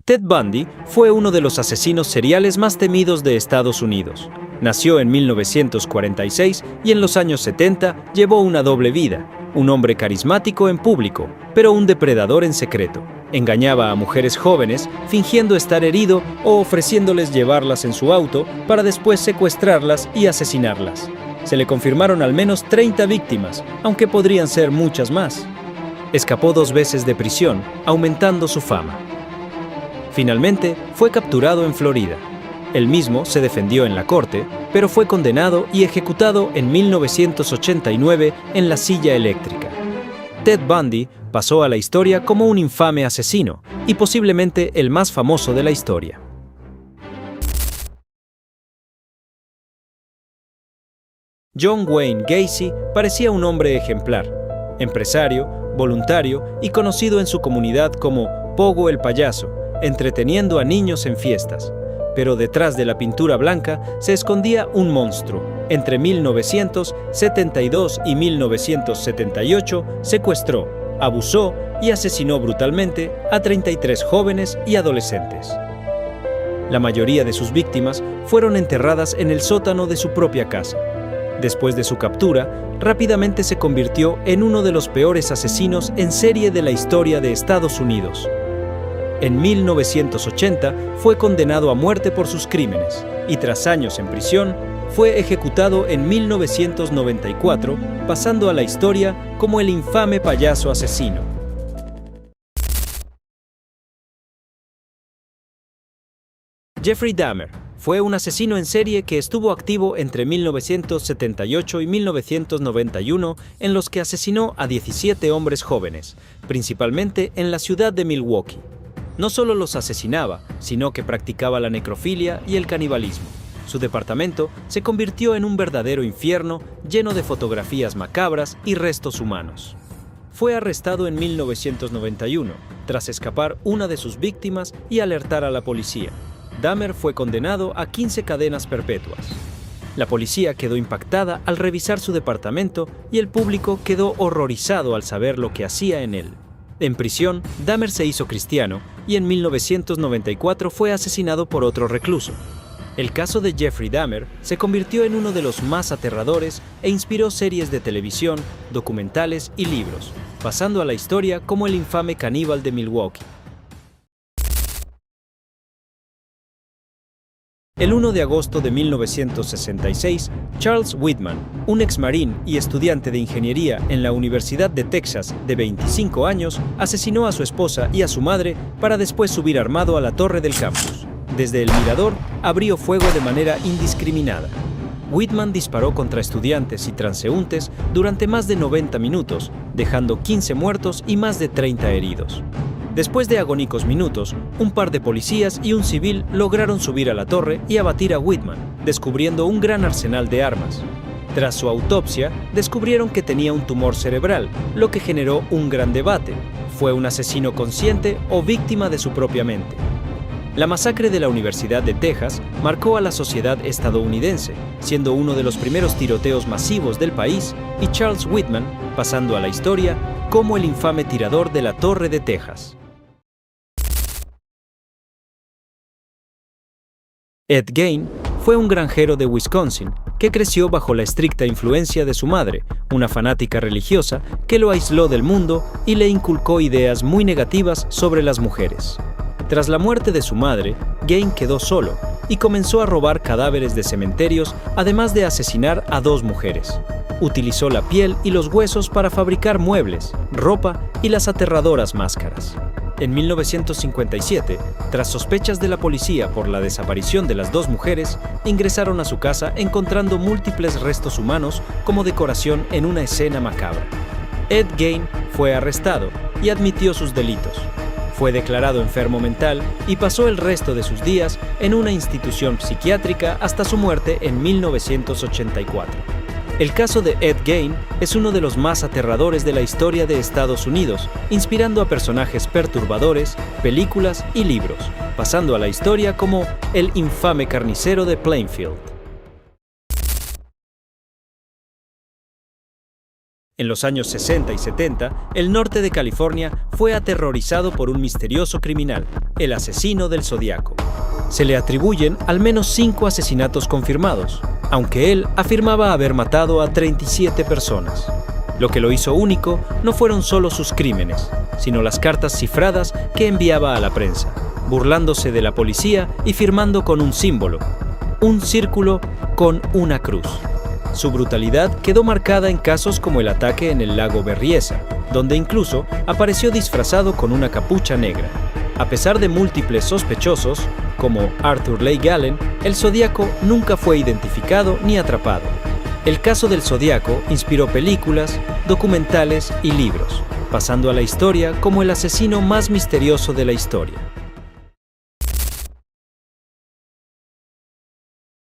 Ted Bundy fue uno de los asesinos seriales más temidos de Estados Unidos. Nació en 1946 y en los años 70 llevó una doble vida. Un hombre carismático en público, pero un depredador en secreto. Engañaba a mujeres jóvenes, fingiendo estar herido o ofreciéndoles llevarlas en su auto para después secuestrarlas y asesinarlas. Se le confirmaron al menos 30 víctimas, aunque podrían ser muchas más. Escapó 2 veces de prisión, aumentando su fama. Finalmente, fue capturado en Florida. Él mismo se defendió en la corte, pero fue condenado y ejecutado en 1989 en la silla eléctrica. Ted Bundy pasó a la historia como un infame asesino y posiblemente el más famoso de la historia. John Wayne Gacy parecía un hombre ejemplar, empresario, voluntario y conocido en su comunidad como Pogo el Payaso, entreteniendo a niños en fiestas. Pero detrás de la pintura blanca se escondía un monstruo. Entre 1972 y 1978 secuestró, abusó y asesinó brutalmente a 33 jóvenes y adolescentes. La mayoría de sus víctimas fueron enterradas en el sótano de su propia casa. Después de su captura, rápidamente se convirtió en uno de los peores asesinos en serie de la historia de Estados Unidos. En 1980 fue condenado a muerte por sus crímenes y tras años en prisión, fue ejecutado en 1994, pasando a la historia como el infame payaso asesino. Jeffrey Dahmer fue un asesino en serie que estuvo activo entre 1978 y 1991, en los que asesinó a 17 hombres jóvenes, principalmente en la ciudad de Milwaukee. No solo los asesinaba, sino que practicaba la necrofilia y el canibalismo. Su departamento se convirtió en un verdadero infierno lleno de fotografías macabras y restos humanos. Fue arrestado en 1991, tras escapar una de sus víctimas y alertar a la policía. Dahmer fue condenado a 15 cadenas perpetuas. La policía quedó impactada al revisar su departamento y el público quedó horrorizado al saber lo que hacía en él. En prisión, Dahmer se hizo cristiano y en 1994 fue asesinado por otro recluso. El caso de Jeffrey Dahmer se convirtió en uno de los más aterradores e inspiró series de televisión, documentales y libros, pasando a la historia como el infame caníbal de Milwaukee. El 1 de agosto de 1966, Charles Whitman, un exmarín y estudiante de ingeniería en la Universidad de Texas de 25 años, asesinó a su esposa y a su madre para después subir armado a la torre del campus. Desde el mirador, abrió fuego de manera indiscriminada. Whitman disparó contra estudiantes y transeúntes durante más de 90 minutos, dejando 15 muertos y más de 30 heridos. Después de agónicos minutos, un par de policías y un civil lograron subir a la torre y abatir a Whitman, descubriendo un gran arsenal de armas. Tras su autopsia, descubrieron que tenía un tumor cerebral, lo que generó un gran debate. ¿Fue un asesino consciente o víctima de su propia mente? La masacre de la Universidad de Texas marcó a la sociedad estadounidense, siendo uno de los primeros tiroteos masivos del país, y Charles Whitman pasando a la historia como el infame tirador de la Torre de Texas. Ed Gein fue un granjero de Wisconsin que creció bajo la estricta influencia de su madre, una fanática religiosa que lo aisló del mundo y le inculcó ideas muy negativas sobre las mujeres. Tras la muerte de su madre, Gein quedó solo y comenzó a robar cadáveres de cementerios, además de asesinar a 2 mujeres. Utilizó la piel y los huesos para fabricar muebles, ropa y las aterradoras máscaras. En 1957, tras sospechas de la policía por la desaparición de las 2 mujeres, ingresaron a su casa encontrando múltiples restos humanos como decoración en una escena macabra. Ed Gein fue arrestado y admitió sus delitos. Fue declarado enfermo mental y pasó el resto de sus días en una institución psiquiátrica hasta su muerte en 1984. El caso de Ed Gein es uno de los más aterradores de la historia de Estados Unidos, inspirando a personajes perturbadores, películas y libros, pasando a la historia como el infame carnicero de Plainfield. En los años 60 y 70, el norte de California fue aterrorizado por un misterioso criminal, el asesino del Zodiaco. Se le atribuyen al menos 5 asesinatos confirmados, aunque él afirmaba haber matado a 37 personas. Lo que lo hizo único no fueron solo sus crímenes, sino las cartas cifradas que enviaba a la prensa, burlándose de la policía y firmando con un símbolo, un círculo con una cruz. Su brutalidad quedó marcada en casos como el ataque en el lago Berryessa, donde incluso apareció disfrazado con una capucha negra. A pesar de múltiples sospechosos, como Arthur Leigh Allen, el Zodiaco nunca fue identificado ni atrapado. El caso del Zodiaco inspiró películas, documentales y libros, pasando a la historia como el asesino más misterioso de la historia.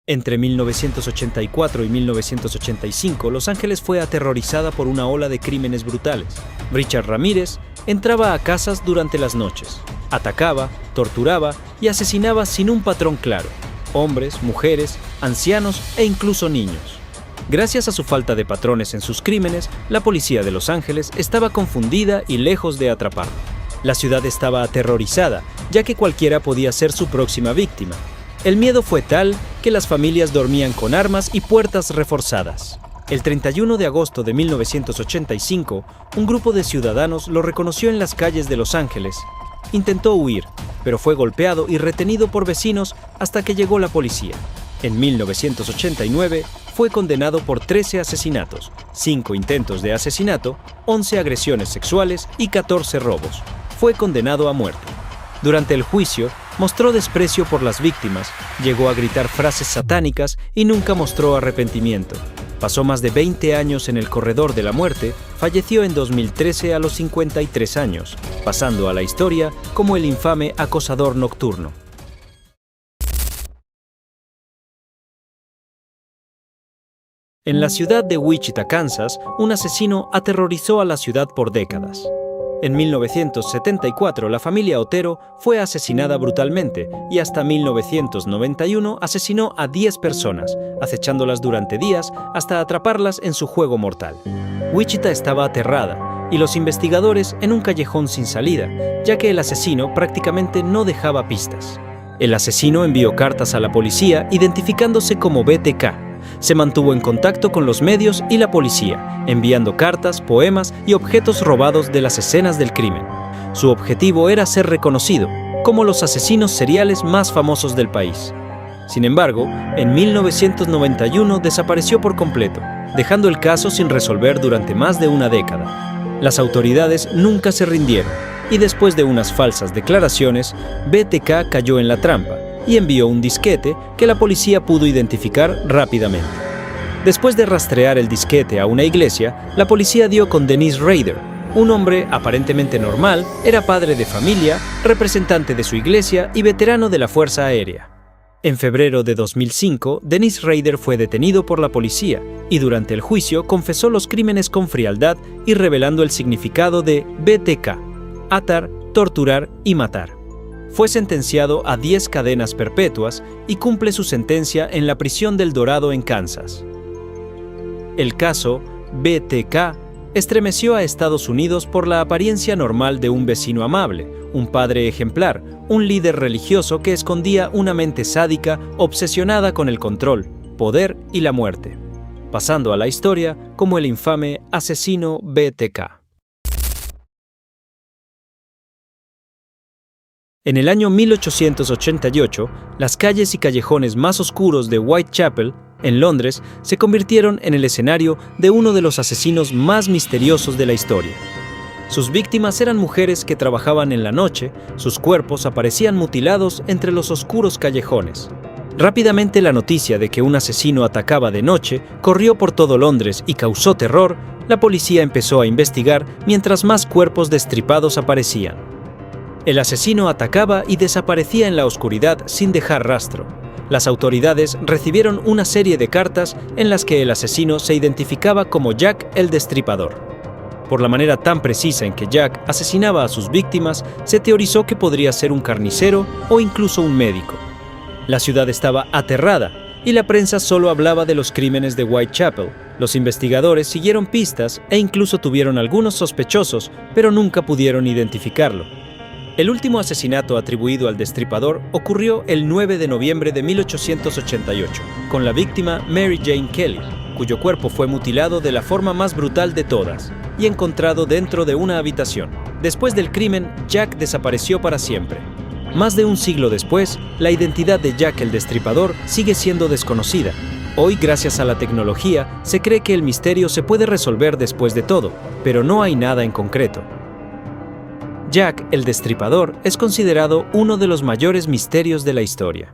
Entre 1984 y 1985, Los Ángeles fue aterrorizada por una ola de crímenes brutales. Richard Ramírez entraba a casas durante las noches, atacaba, torturaba y asesinaba sin un patrón claro, hombres, mujeres, ancianos e incluso niños. Gracias a su falta de patrones en sus crímenes, la policía de Los Ángeles estaba confundida y lejos de atraparlo. La ciudad estaba aterrorizada, ya que cualquiera podía ser su próxima víctima. El miedo fue tal que las familias dormían con armas y puertas reforzadas. El 31 de agosto de 1985, un grupo de ciudadanos lo reconoció en las calles de Los Ángeles. Intentó huir, pero fue golpeado y retenido por vecinos hasta que llegó la policía. En 1989, fue condenado por 13 asesinatos, 5 intentos de asesinato, 11 agresiones sexuales y 14 robos. Fue condenado a muerte. Durante el juicio, mostró desprecio por las víctimas, llegó a gritar frases satánicas y nunca mostró arrepentimiento. Pasó más de 20 años en el corredor de la muerte, falleció en 2013 a los 53 años, pasando a la historia como el infame acosador nocturno. En la ciudad de Wichita, Kansas, un asesino aterrorizó a la ciudad por décadas. En 1974, la familia Otero fue asesinada brutalmente y hasta 1991 asesinó a 10 personas, acechándolas durante días hasta atraparlas en su juego mortal. Wichita estaba aterrada y los investigadores en un callejón sin salida, ya que el asesino prácticamente no dejaba pistas. El asesino envió cartas a la policía identificándose como BTK. Se mantuvo en contacto con los medios y la policía, enviando cartas, poemas y objetos robados de las escenas del crimen. Su objetivo era ser reconocido como los asesinos seriales más famosos del país. Sin embargo, en 1991 desapareció por completo, dejando el caso sin resolver durante más de una década. Las autoridades nunca se rindieron y después de unas falsas declaraciones, BTK cayó en la trampa y envió un disquete que la policía pudo identificar rápidamente. Después de rastrear el disquete a una iglesia, la policía dio con Dennis Rader, un hombre aparentemente normal, era padre de familia, representante de su iglesia y veterano de la Fuerza Aérea. En febrero de 2005, Dennis Rader fue detenido por la policía y durante el juicio confesó los crímenes con frialdad y revelando el significado de BTK: atar, torturar y matar. Fue sentenciado a 10 cadenas perpetuas y cumple su sentencia en la prisión del Dorado en Kansas. El caso BTK estremeció a Estados Unidos por la apariencia normal de un vecino amable, un padre ejemplar, un líder religioso que escondía una mente sádica obsesionada con el control, poder y la muerte, pasando a la historia como el infame asesino BTK. En el año 1888, las calles y callejones más oscuros de Whitechapel, en Londres, se convirtieron en el escenario de uno de los asesinos más misteriosos de la historia. Sus víctimas eran mujeres que trabajaban en la noche, sus cuerpos aparecían mutilados entre los oscuros callejones. Rápidamente la noticia de que un asesino atacaba de noche corrió por todo Londres y causó terror. La policía empezó a investigar mientras más cuerpos destripados aparecían. El asesino atacaba y desaparecía en la oscuridad sin dejar rastro. Las autoridades recibieron una serie de cartas en las que el asesino se identificaba como Jack el Destripador. Por la manera tan precisa en que Jack asesinaba a sus víctimas, se teorizó que podría ser un carnicero o incluso un médico. La ciudad estaba aterrada y la prensa solo hablaba de los crímenes de Whitechapel. Los investigadores siguieron pistas e incluso tuvieron algunos sospechosos, pero nunca pudieron identificarlo. El último asesinato atribuido al Destripador ocurrió el 9 de noviembre de 1888, con la víctima Mary Jane Kelly, cuyo cuerpo fue mutilado de la forma más brutal de todas y encontrado dentro de una habitación. Después del crimen, Jack desapareció para siempre. Más de un siglo después, la identidad de Jack el Destripador sigue siendo desconocida. Hoy, gracias a la tecnología, se cree que el misterio se puede resolver después de todo, pero no hay nada en concreto. Jack el Destripador es considerado uno de los mayores misterios de la historia.